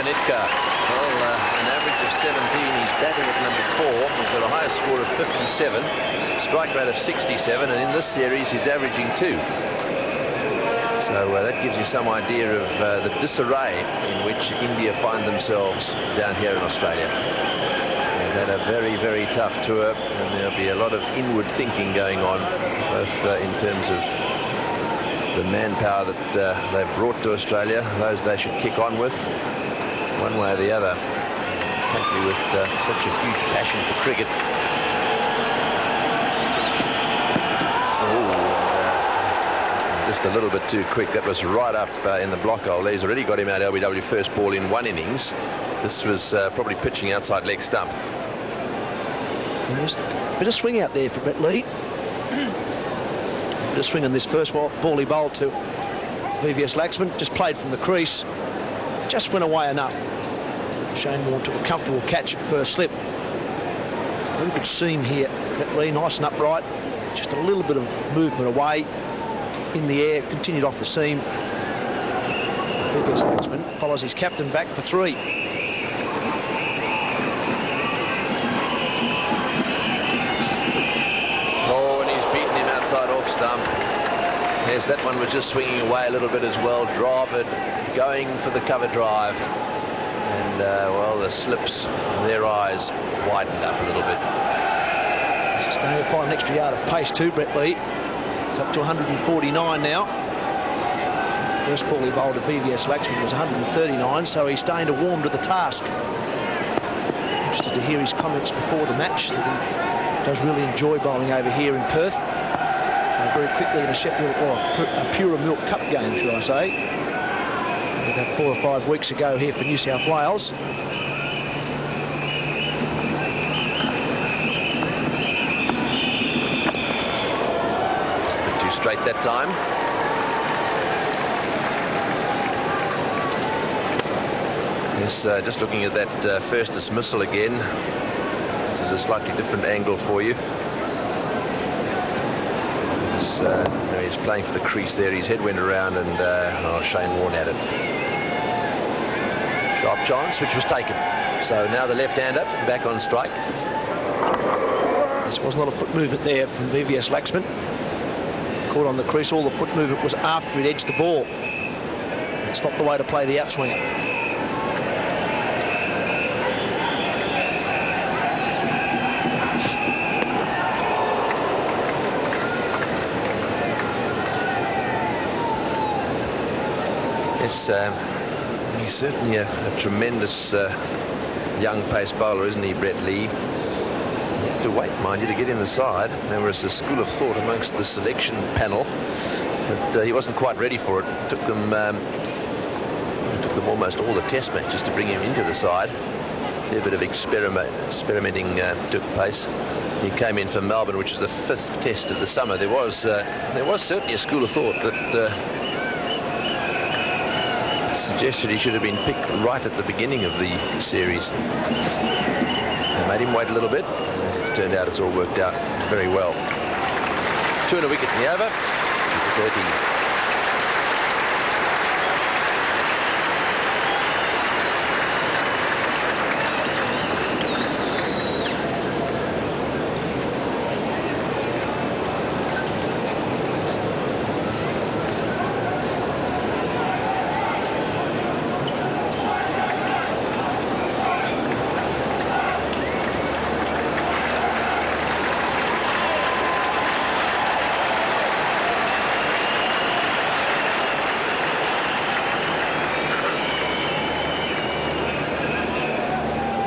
Kanitka. Well, an average of 17. He's batting at number 4. He's got a highest score of 57, strike rate of 67, and in this series he's averaging 2. So that gives you some idea of the disarray in which India find themselves down here in Australia. They've had a very, very tough tour, and there'll be a lot of inward thinking going on, both in terms of the manpower that they've brought to Australia, those they should kick on with, one way or the other. A country with such a huge passion for cricket. Just a little bit too quick. That was right up in the block hole. He's already got him out LBW first ball in 1 innings. This was probably pitching outside leg stump. There's a bit of swing out there for Brett Lee. Bit of swing in this first ball he bowled to VVS Laxman. Just played from the crease. Just went away enough. Shane Warne took a comfortable catch at first slip. Very good seam here. Brett Lee nice and upright. Just a little bit of movement away. In the air, continued off the seam. VVS Laxman follows his captain back for 3. Oh, and he's beaten him outside off stump. Yes, that one was just swinging away a little bit as well. Dravid going for the cover drive. And, well, the slips, their eyes widened up a little bit. He's starting to find an extra yard of pace too, Brett Lee. It's up to 149 now. First ball he bowled at VVS Laxman was 139, so he's starting to warm to the task. Interested to hear his comments before the match, that he does really enjoy bowling over here in Perth. Very quickly in a Sheffield, or a Pura Milk Cup game, should I say. About 4 or 5 weeks ago here for New South Wales. Straight that time. Yes, just looking at that first dismissal again. This is a slightly different angle for you. He's playing for the crease there. His head went around, and Shane Warne had it. Sharp chance, which was taken. So now the left-hander back on strike. This was not a foot movement there from VVS Laxman. Caught on the crease. All the foot movement was after it edged the ball. It's not the way to play the outswinger. Yes, he's certainly a tremendous young pace bowler, isn't he, Brett Lee? To wait, mind you, to get in the side. There was a school of thought amongst the selection panel, but he wasn't quite ready for it. It took them almost all the test matches to bring him into the side. A bit of experimenting took place. He came in for Melbourne, which is the 5th test of the summer. There was certainly a school of thought that suggested he should have been picked right at the beginning of the series. They made him wait a little bit. As it's turned out, it's all worked out very well. 2 and a wicket in the over. 30.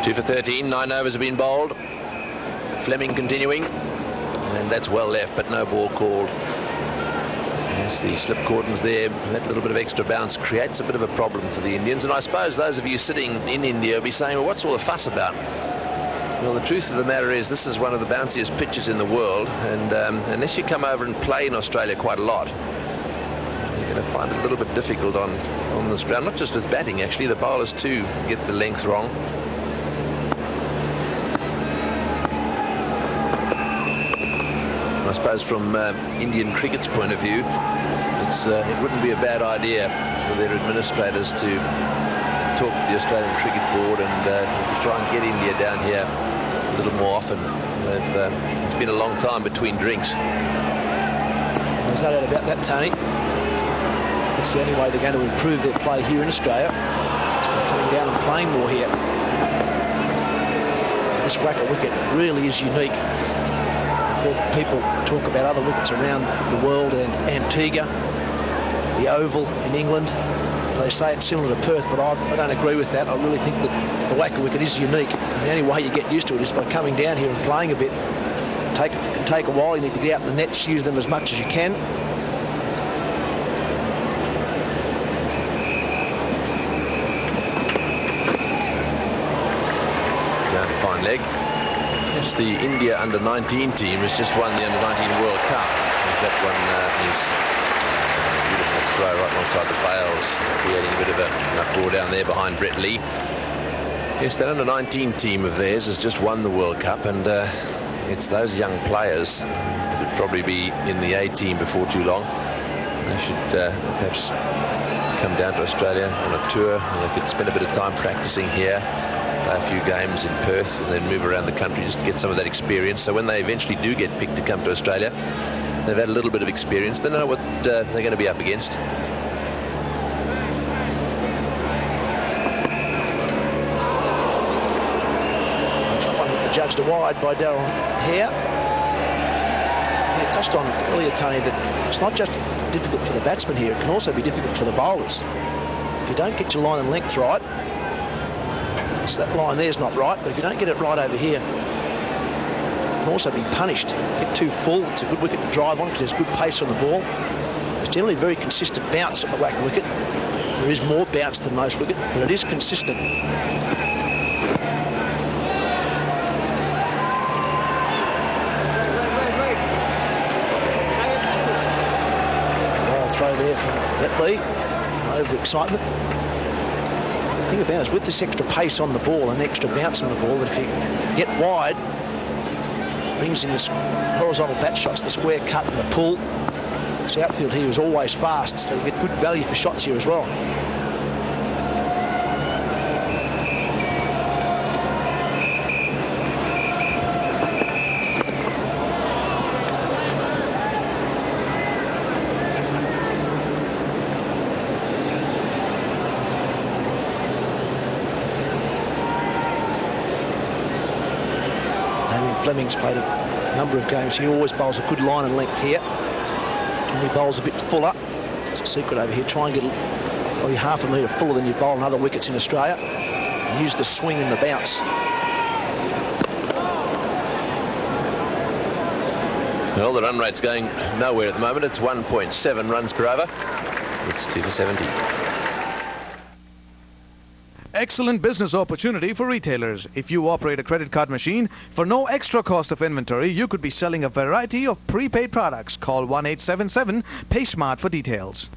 2 for 13, 9 overs have been bowled. Fleming continuing, and that's well left, but no ball called. Yes, the slip cordons there, that little bit of extra bounce creates a bit of a problem for the Indians, and I suppose those of you sitting in India will be saying, well, what's all the fuss about? Well, the truth of the matter is this is one of the bounciest pitches in the world, and unless you come over and play in Australia quite a lot, you're going to find it a little bit difficult on this ground, not just with batting, actually. The bowlers too get the length wrong. I suppose from Indian cricket's point of view, it wouldn't be a bad idea for their administrators to talk to the Australian Cricket Board and to try and get India down here a little more often. It's been a long time between drinks. There's no doubt about that, Tony. It's the only way they're going to improve their play here in Australia. It's by coming down and playing more here. This WACA wicket really is unique. People talk about other wickets around the world and Antigua, the Oval in England. They say it's similar to Perth, but I don't agree with that. I really think that the WACA wicket is unique. And the only way you get used to it is by coming down here and playing a bit. It can take a while. You need to get out the nets, use them as much as you can. Down to fine leg. Yes, the India under-19 team has just won the under-19 World Cup. That one is a beautiful throw right alongside the bails, creating a bit of an uproar down there behind Brett Lee. Yes, that under-19 team of theirs has just won the World Cup, and it's those young players that would probably be in the A team before too long. They should perhaps come down to Australia on a tour, and they could spend a bit of time practicing here, play a few games in Perth, and then move around the country just to get some of that experience. So when they eventually do get picked to come to Australia, they've had a little bit of experience. They know what they're going to be up against. Judged a wide by Darrell Hare. You touched on earlier, Tony, that it's not just difficult for the batsmen here, it can also be difficult for the bowlers. If you don't get your line and length right, so that line there's not right, but if you don't get it right over here, it can also be punished. Get too full, it's a good wicket to drive on because there's good pace on the ball. It's generally very consistent bounce at the WACA wicket. There is more bounce than most wicket, but it is consistent. Throw there from Brett Lee, over excitement. The thing about it is with this extra pace on the ball and the extra bounce on the ball, that if you get wide, brings in the horizontal bat shots, the square cut and the pull. This outfield here is always fast, so you get good value for shots here as well. Fleming's played a number of games. He always bowls a good line and length here. When he bowls a bit fuller, it's a secret over here. Try and get probably half a metre fuller than you bowl on other wickets in Australia. And use the swing and the bounce. Well, the run rate's going nowhere at the moment. It's 1.7 runs per over. It's 2 for 70. Excellent business opportunity for retailers. If you operate a credit card machine, for no extra cost of inventory, you could be selling a variety of prepaid products. Call 1-877-PAYSMART for details.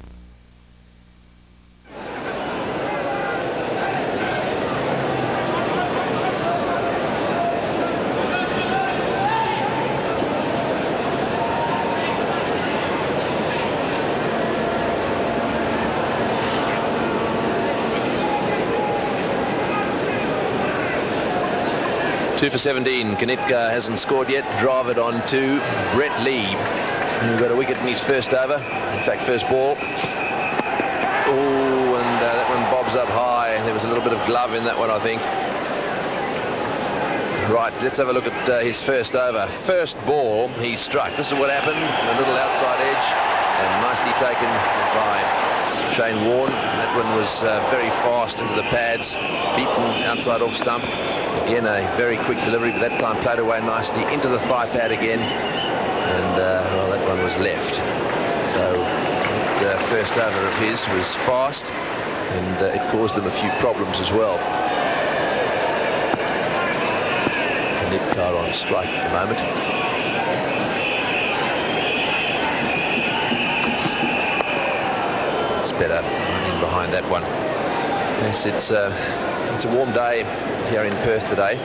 Two for 17. Kanitka hasn't scored yet. Drive it on to Brett Lee, who got a wicket in his first over. In fact, first ball. Oh, and that one bobs up high. There was a little bit of glove in that one, I think. Right, let's have a look at his first over. First ball, he struck. This is what happened. A little outside edge, and nicely taken by Shane Warne. That one was very fast into the pads, beaten outside off stump. Again, a very quick delivery, but that time played away nicely into the thigh pad again, and well, that one was left. So that first over of his was fast, and it caused them a few problems as well. Kanitka on strike at the moment. It's better running behind that one. Yes, it's a warm day here in Perth today,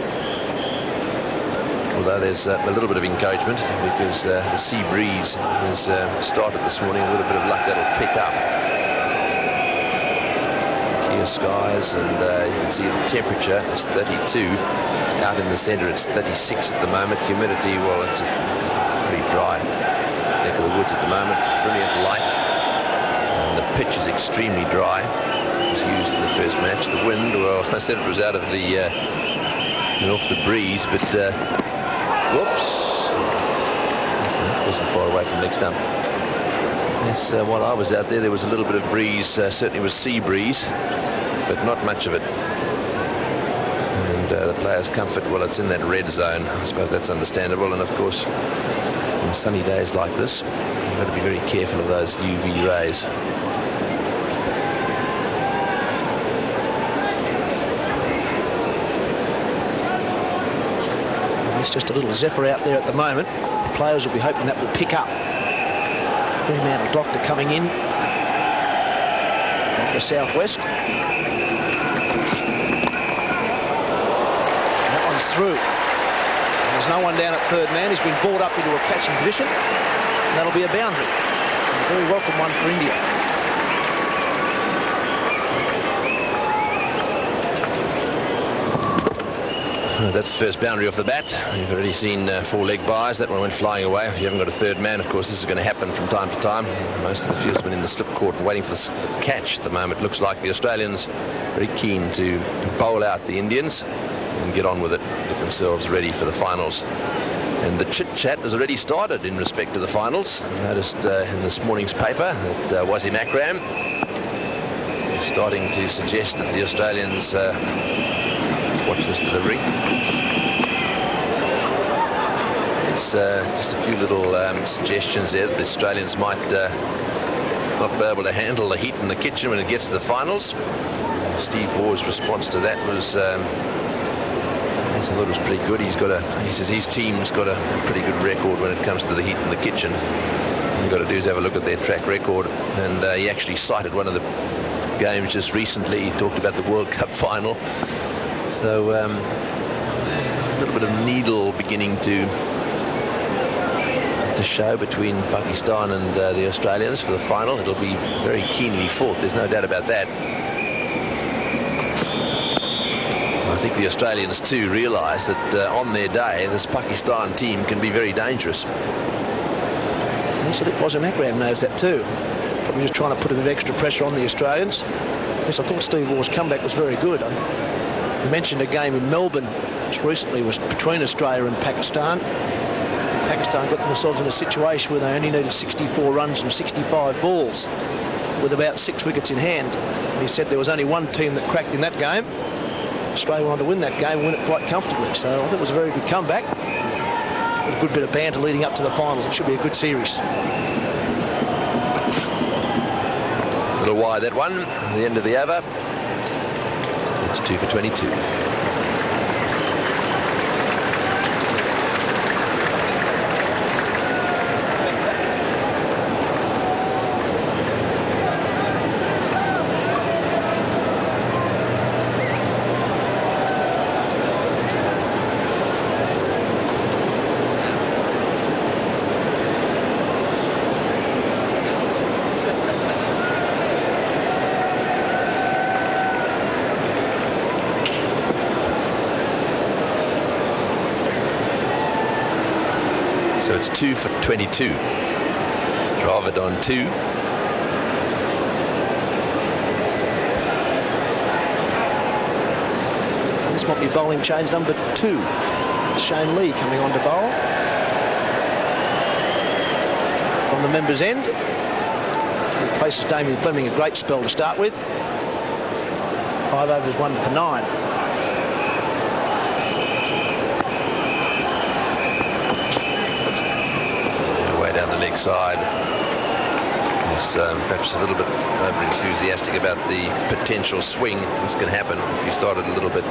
although there's a little bit of encouragement because the sea breeze has started this morning. With a bit of luck, that'll pick up. Clear clear skies, and you can see the temperature is 32. Out in the centre it's 36 at the moment. Humidity, well, it's a pretty dry neck of the woods at the moment. Brilliant light, and the pitch is extremely dry. It was used in the first match. The wind, well, I said it was out of the off the breeze, but whoops, wasn't far away from leg stump. Yes, while I was out there was a little bit of breeze, certainly was sea breeze, but not much of it. And the players' comfort, well, it's in that red zone. I suppose that's understandable. And of course, on sunny days like this, you've got to be very careful of those UV rays. It's just a little zephyr out there at the moment. The players will be hoping that will pick up. Fremantle Doctor coming in from the southwest. That one's through. And there's no one down at third man. He's been brought up into a catching position. And that'll be a boundary. And a very welcome one for India. That's the first boundary off the bat. You've already seen 4 leg byes. That one went flying away. If you haven't got a third man, of course, this is going to happen from time to time. Most of the fieldsmen in the slip court waiting for the catch at the moment. Looks like the Australians very keen to bowl out the Indians and get on with it, get themselves ready for the finals. And the chit-chat has already started in respect to the finals. I noticed in this morning's paper that Wasim Akram is starting to suggest that the Australians watch this delivery. There's just a few little suggestions there that the Australians might not be able to handle the heat in the kitchen when it gets to the finals. Steve Waugh's response to that was, I thought it was pretty good. He says his team's got a pretty good record when it comes to the heat in the kitchen. All you've got to do is have a look at their track record. And he actually cited one of the games just recently. He talked about the World Cup final. So a little bit of needle beginning to show between Pakistan and the Australians for the final. It'll be very keenly fought, there's no doubt about that. I think the Australians too realise that on their day this Pakistan team can be very dangerous. Yes, I think Wasim Akram knows that too. Probably just trying to put a bit of extra pressure on the Australians. Yes, I thought Steve Waugh's comeback was very good. I mentioned a game in Melbourne just recently was between Australia and Pakistan. Pakistan got themselves in a situation where they only needed 64 runs from 65 balls with about 6 wickets in hand. And he said there was only one team that cracked in that game. Australia wanted to win that game and win it quite comfortably. So I think it was a very good comeback. With a good bit of banter leading up to the finals. It should be a good series. A little wide that one, the end of the over. It's 2 for 22. So it's 2 for 22. Dravid on 2. This might be bowling change number 2. Shane Lee coming on to bowl. From the members' end. He replaces Damien Fleming, a great spell to start with. 5 overs, 1 for 9. Leg side. He's perhaps a little bit over enthusiastic about the potential swing. This can happen if you started a little bit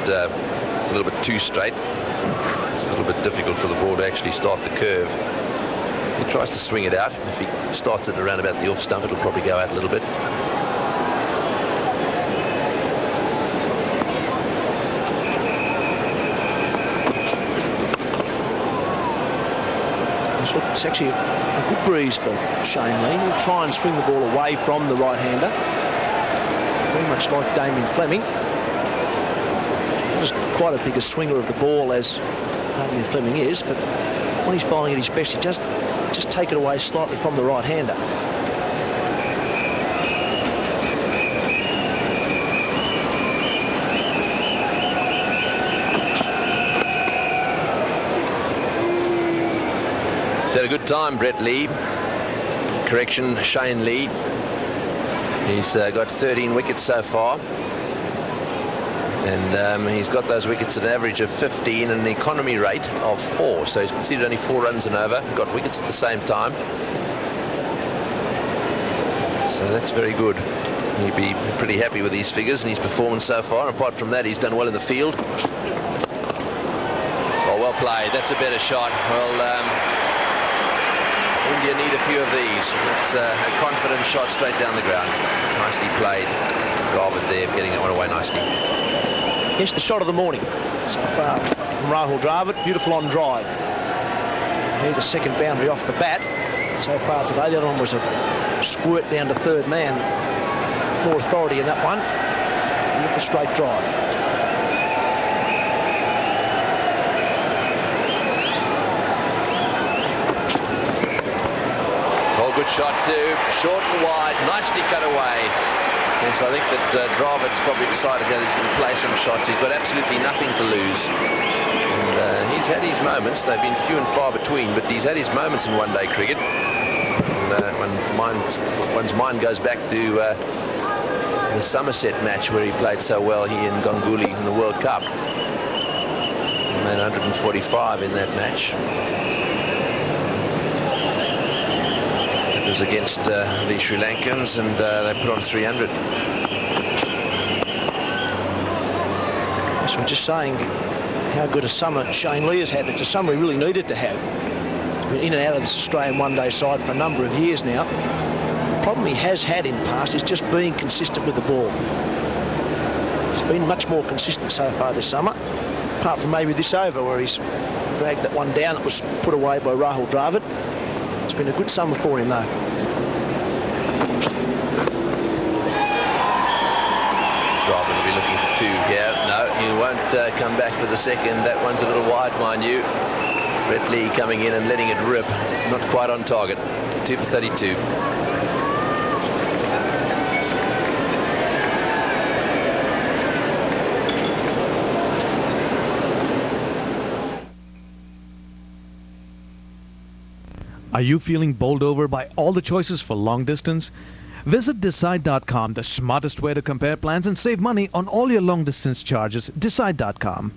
too straight. It's a little bit difficult for the ball to actually start the curve. He tries to swing it out. If he starts it around about the off stump, it'll probably go out a little bit. It's actually a good breeze for Shane Lee. He'll try and swing the ball away from the right-hander. Very much like Damien Fleming. Just quite a bigger swinger of the ball as Damien Fleming is, but when he's bowling at his best, he just take it away slightly from the right-hander. He's had a good time, Brett Lee. Correction, Shane Lee. He's got 13 wickets so far. And he's got those wickets at an average of 15 and an economy rate of 4. So he's conceded only 4 runs and over. Got wickets at the same time. So that's very good. He'd be pretty happy with these figures and his performance so far. Apart from that, he's done well in the field. Oh, well played. That's a better shot. Well, India need a few of these. It's a confident shot straight down the ground. Nicely played. Dravid there, getting that one away nicely. Yes, the shot of the morning so far from Rahul Dravid. Beautiful on drive. Here the second boundary off the bat so far today. The other one was a squirt down to third man. More authority in that one. Look, a straight drive. Well, good shot too. Short and wide. Nicely cut away. Yes, I think that Dravid's probably decided that he's going to play some shots. He's got absolutely nothing to lose. And he's had his moments. They've been few and far between, but he's had his moments in one-day cricket. And when one's mind goes back to the Somerset match where he played so well, he and Ganguly in the World Cup. He made 145 in that match. It was against the Sri Lankans, and they put on 300. So we're just saying how good a summer Shane Lee has had. It's a summer he really needed to have. He's been in and out of this Australian one-day side for a number of years now. The problem he has had in the past is just being consistent with the ball. He's been much more consistent so far this summer, apart from maybe this over where he's dragged that one down that was put away by Rahul Dravid. It's been a good summer for him, though. Dravid will be looking for 2 here. No, he won't come back for the second. That one's a little wide, mind you. Brett Lee coming in and letting it rip. Not quite on target. 2 for 32. Are you feeling bowled over by all the choices for long distance? Visit Decide.com, the smartest way to compare plans and save money on all your long distance charges. Decide.com.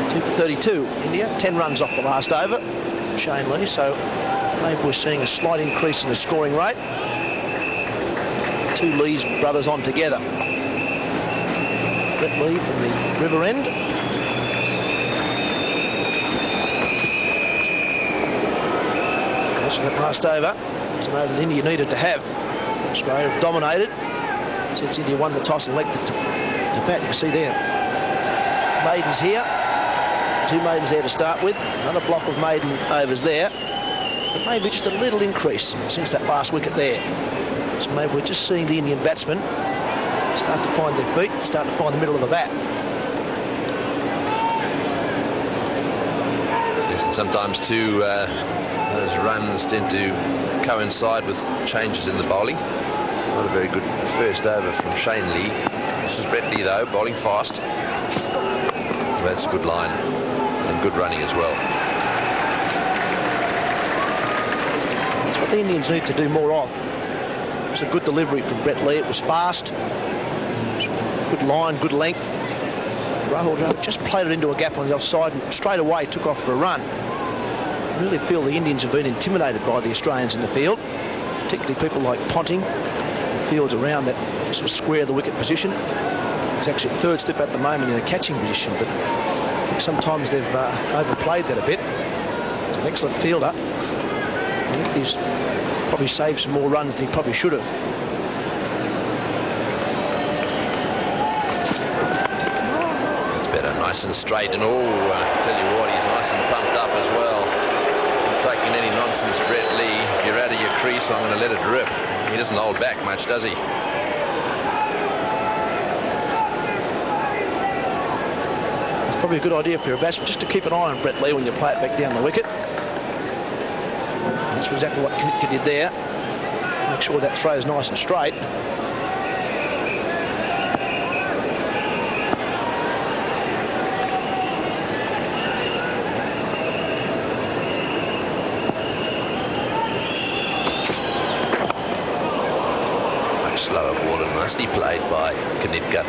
Two for 32, India. 10 runs off the last over. Shane Lee, so maybe we're seeing a slight increase in the scoring rate. 2 Lees brothers on together. Brett Lee from the River End. That's that last over. It's an over that India needed to have. Australia have dominated since India won the toss and elected to bat. You can see there, maidens here. 2 maidens there to start with. Another block of maiden overs there. But maybe just a little increase since that last wicket there. So maybe we're just seeing the Indian batsmen start to find their feet, start to find the middle of the bat. Yes, and sometimes too, those runs tend to coincide with changes in the bowling. Not a very good first over from Shane Lee. This is Brett Lee though, bowling fast. That's a good line and good running as well. The Indians need to do more of. It was a good delivery from Brett Lee. It was fast, good line, good length. Rahul Dravid just played it into a gap on the offside and straight away took off for a run. I really feel the Indians have been intimidated by the Australians in the field, particularly people like Ponting, fields around that sort of square the wicket position. He's actually at 3rd slip at the moment in a catching position, but I think sometimes they've overplayed that a bit. He's an excellent fielder. I think he's probably saved some more runs than he probably should have. nice and straight, and I tell you what, he's nice and pumped up as well. Not taking any nonsense, Brett Lee. If you're out of your crease, I'm going to let it rip. He doesn't hold back much, does he? It's probably a good idea for your batsman just to keep an eye on Brett Lee when you play it back down the wicket. That's exactly what Knitka did there. Make sure that throw is nice and straight. Much slower ball and nicely played by Knitka.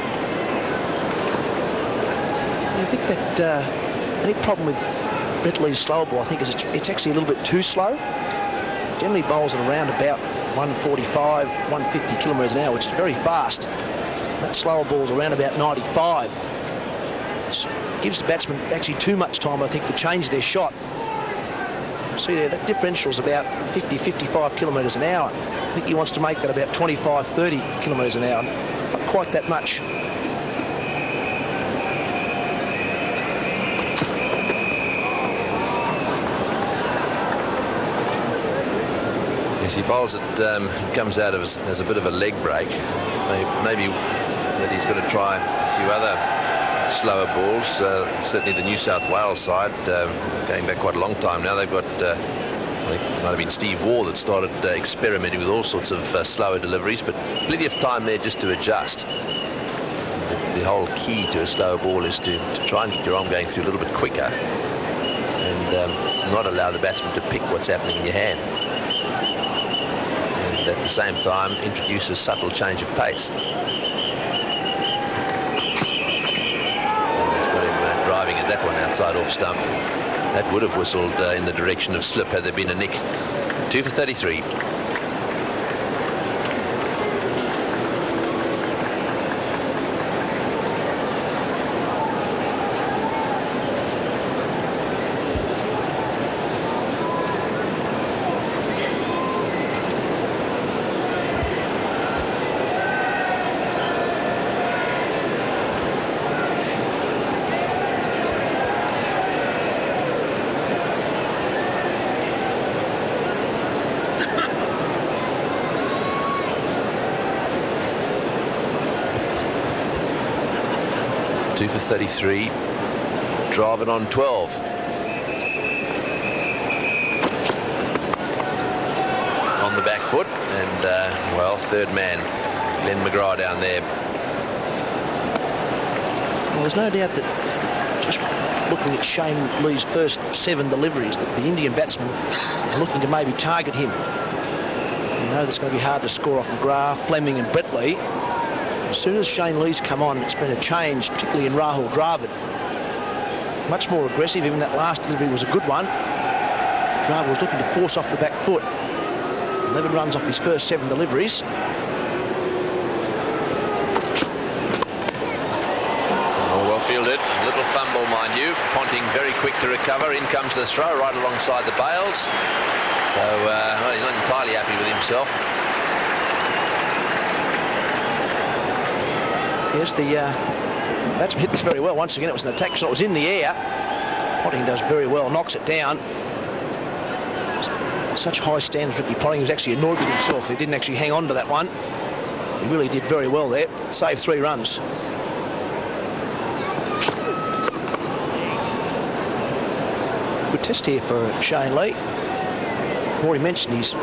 I think that the only problem with Brett Lee's slower ball, I think, is it's actually a little bit too slow. Generally bowls at around about 145, 150 kilometres an hour, which is very fast. That slower ball's around about 95. It gives the batsman actually too much time, I think, to change their shot. See there, that differential's about 50, 55 kilometres an hour. I think he wants to make that about 25, 30 kilometres an hour. Not quite that much. He bowls it, comes out of as a bit of a leg break. Maybe that he's got to try a few other slower balls. Certainly the New South Wales side, going back quite a long time now, they've got, I think it might have been Steve Waugh that started experimenting with all sorts of slower deliveries, but plenty of time there just to adjust. The whole key to a slower ball is to try and get your arm going through a little bit quicker and not allow the batsman to pick what's happening in your hand. At the same time introduces subtle change of pace. And he's got him driving at that one outside off stump. That would have whistled in the direction of slip had there been a nick. 2 for 33. For 33, drive it on 12. On the back foot, and well, third man, Glenn McGrath down there. Well, there's no doubt that just looking at Shane Lee's first 7 deliveries, that the Indian batsmen are looking to maybe target him. You know that's going to be hard to score off McGrath, Fleming and Brett Lee. As soon as Shane Lee's come on, it's been a change, particularly in Rahul Dravid. Much more aggressive, even that last delivery was a good one. Dravid was looking to force off the back foot. 11 runs off his first 7 deliveries. Oh, well fielded. Little fumble, mind you. Ponting very quick to recover. In comes the throw right alongside the bails. So well, he's not entirely happy with himself. Yes, the batsman hit this very well. Once again, it was an attack shot. It was in the air. Ponting does very well, knocks it down. Such high standards, Ricky Ponting was actually annoyed with himself. He didn't actually hang on to that one. He really did very well there. Saved 3 runs. Good test here for Shane Lee. I've already mentioned he's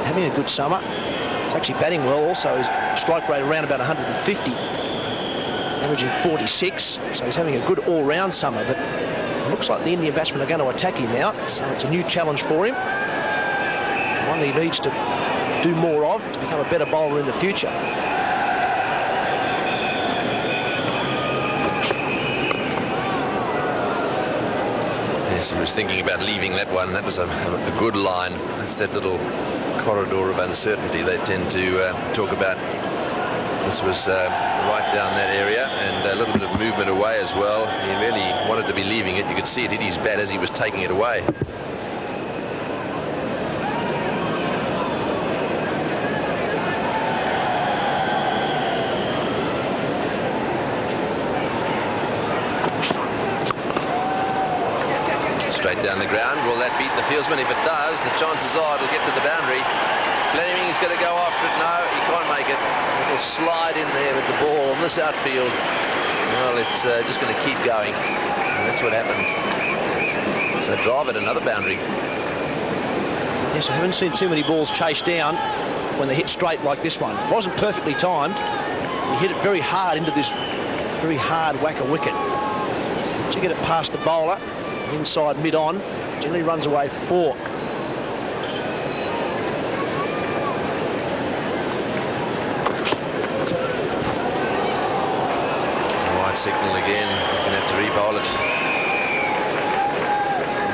having a good summer. He's actually batting well also. His strike rate around about 150. Averaging 46, so he's having a good all-round summer, but it looks like the Indian batsmen are going to attack him now, so it's a new challenge for him. One that he needs to do more of to become a better bowler in the future. Yes, he was thinking about leaving that one. That was a good line. That's that little corridor of uncertainty they tend to talk about. This was right down that area, and a little bit of movement away as well. He really wanted to be leaving it. You could see it hit his bat as he was taking it away. down the ground. Will that beat the fieldsman? If it does, the chances are it'll get to the boundary. Fleming's going to go after it. No, he can't make it. It'll slide in there with the ball on this outfield. Well, it's just going to keep going. And that's what happened. So drive at another boundary. Yes, I haven't seen too many balls chased down when they hit straight like this one. It wasn't perfectly timed. He hit it very hard into this very hard whacker wicket. To get it past the bowler, inside mid-on, generally runs away for 4. White signal again. You're going to have to re-bowl it.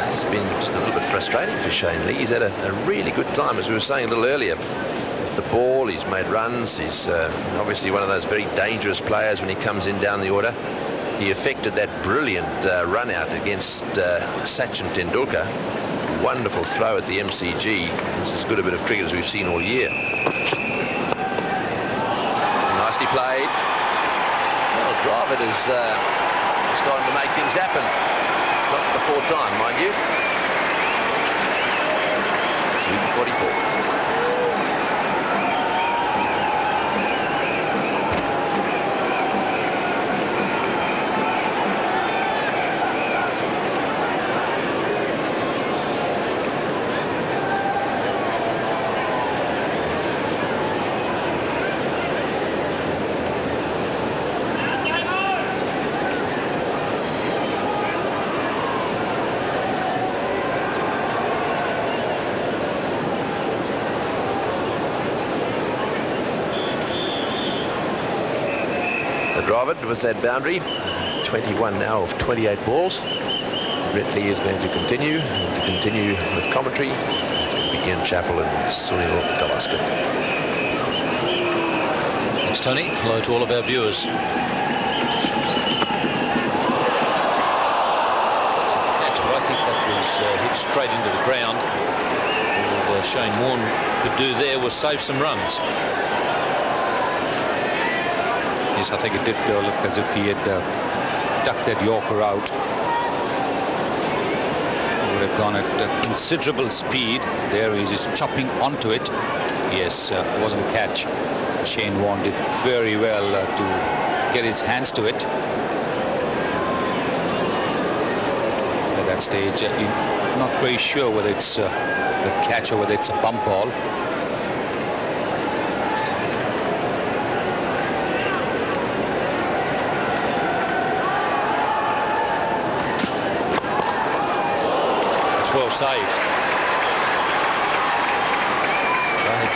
This has been just a little bit frustrating for Shane Lee. He's had a really good time, as we were saying a little earlier. With the ball, he's made runs. He's obviously one of those very dangerous players when he comes in down the order. He effected that brilliant run out against Sachin Tendulkar. Wonderful throw at the MCG. It's as good a bit of cricket as we've seen all year. Nicely played. Well, Dravid is starting to make things happen. Not before time, mind you. 2 for 44. Dravid with that boundary. 21 now of 28 balls. Brett Lee is going to continue with commentary. It's going to be Ian Chappell and Sunil Gavaskar. Thanks, Tony. Hello to all of our viewers. So that's a catch, but I think that was hit straight into the ground. All Shane Warne could do there was save some runs. Yes, I think it did look as if he had ducked that Yorker out. He would have gone at considerable speed. There he is, just chopping onto it. Yes, it wasn't a catch. Shane Warne did very well to get his hands to it. At that stage, you're not very sure whether it's a catch or whether it's a bump ball. Well saved.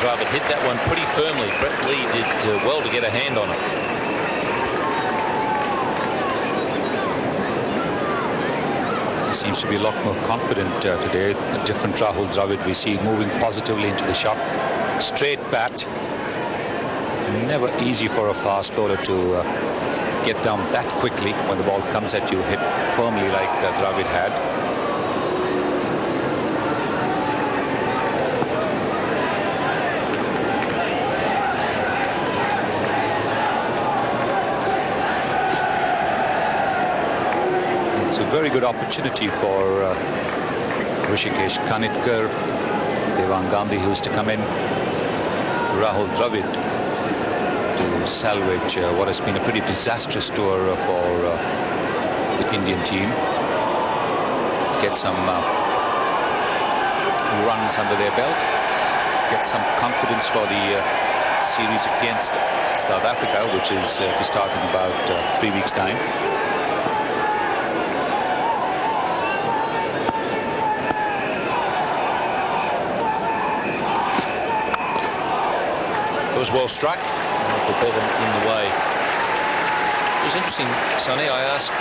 Dravid hit that one pretty firmly. Brett Lee did well to get a hand on it. He seems to be a lot more confident today. A different Rahul Dravid we see moving positively into the shot. Straight bat. Never easy for a fast bowler to get down that quickly when the ball comes at you, hit firmly like Dravid had. Very good opportunity for Rishikesh Kanitkar, Devang Gandhi, who's to come in, Rahul Dravid to salvage what has been a pretty disastrous tour for the Indian team. Get some runs under their belt, get some confidence for the series against South Africa, which is to start in about 3 weeks' time. Was well struck, the ball in the way. It was interesting, Sonny. I asked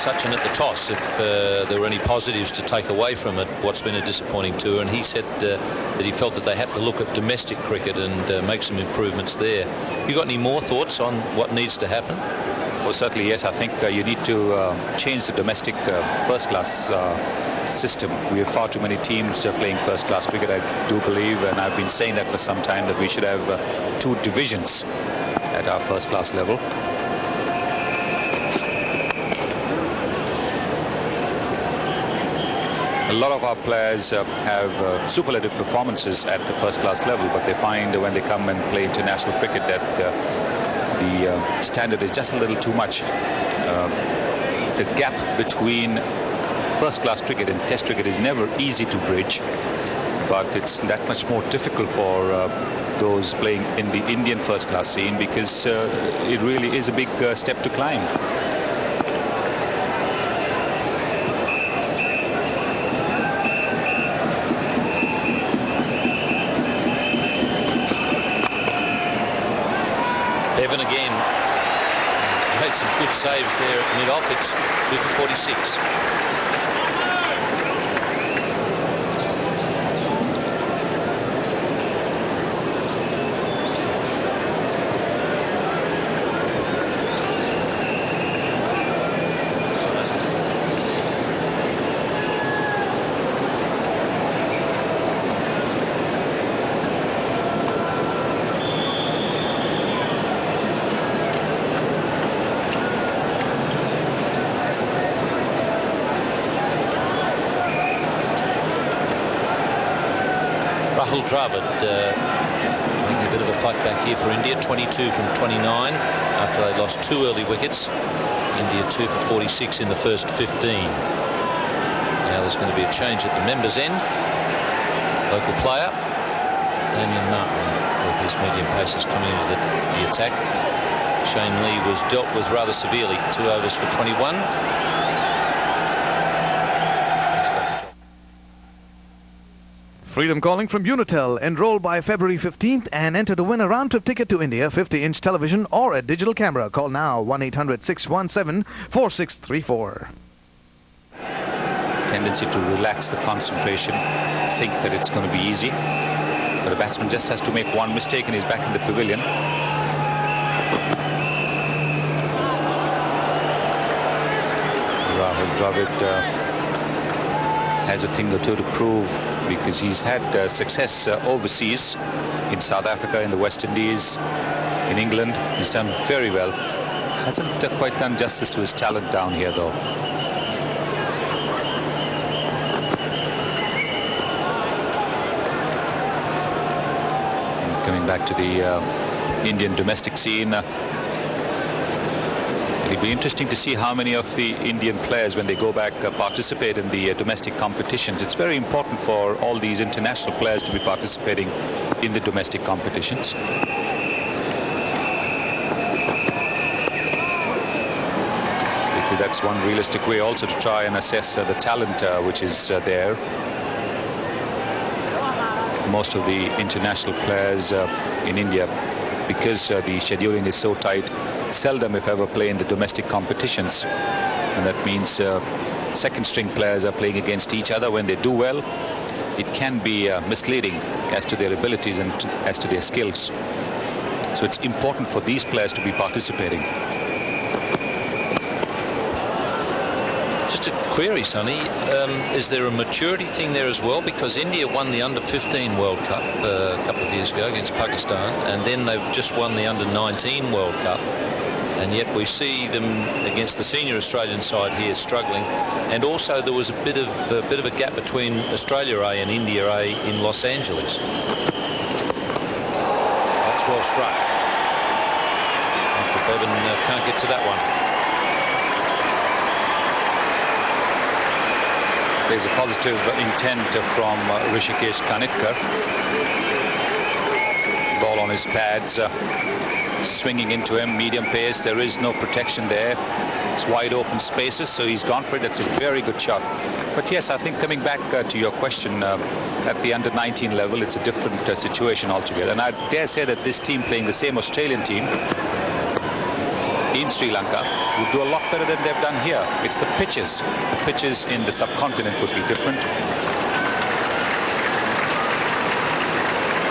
Sachin at the toss if there were any positives to take away from it, what's been a disappointing tour, and he said that he felt that they had to look at domestic cricket and make some improvements there. You got any more thoughts on what needs to happen? Well, certainly, yes. I think you need to change the domestic first-class system. We have far too many teams playing first-class cricket, I do believe, and I've been saying that for some time, that we should have 2 divisions at our first-class level. A lot of our players have superlative performances at the first-class level, but they find when they come and play international cricket that the standard is just a little too much. The gap between first-class cricket and Test cricket is never easy to bridge, but it's that much more difficult for those playing in the Indian first-class scene, because it really is a big step to climb. Bevan again made some good saves there at mid-off. It's 2 for 46. Rahul Dravid making a bit of a fight back here for India. 22 from 29 after they lost 2 early wickets. India 2 for 46 in the first 15. Now there's going to be a change at the members' end. Local player Damien Martin with his medium paces coming into the attack. Shane Lee was dealt with rather severely. 2 overs for 21. Freedom calling from Unitel. Enroll by February 15th and enter to win a round-trip ticket to India, 50-inch television or a digital camera. Call now 1-800-617-4634. Tendency to relax the concentration, think that it's going to be easy, but the batsman just has to make one mistake and he's back in the pavilion. Rahul Dravid has a thing or two to prove, because he's had success overseas, in South Africa, in the West Indies, in England. He's done very well. Hasn't quite done justice to his talent down here, though. And coming back to the Indian domestic scene, it'll be interesting to see how many of the Indian players, when they go back, participate in the domestic competitions. It's very important for all these international players to be participating in the domestic competitions. That's one realistic way also to try and assess the talent which is there. Most of the international players in India, because the scheduling is so tight, seldom if ever play in the domestic competitions, and that means second string players are playing against each other. When they do well, it can be misleading as to their abilities and as to their skills. So it's important for these players to be participating. Just a query, Sonny, is there a maturity thing there as well? Because India won the under-15 World Cup a couple of years ago against Pakistan, and then they've just won the under-19 World Cup, and yet we see them against the senior Australian side here struggling. And also there was a bit of a gap between Australia A and India A in Los Angeles. That's well struck. Michael Bevan can't get to that one. There's a positive intent from Rishikesh Kanitkar. Ball on his pads, swinging into him, medium pace. There is no protection there. It's wide open spaces, so he's gone for it. That's a very good shot. But yes, I think coming back to your question, at the under-19 level, it's a different situation altogether. And I dare say that this team, playing the same Australian team in Sri Lanka, would do a lot better than they've done here. It's the pitches. The pitches in the subcontinent would be different.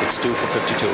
It's 2 for 52.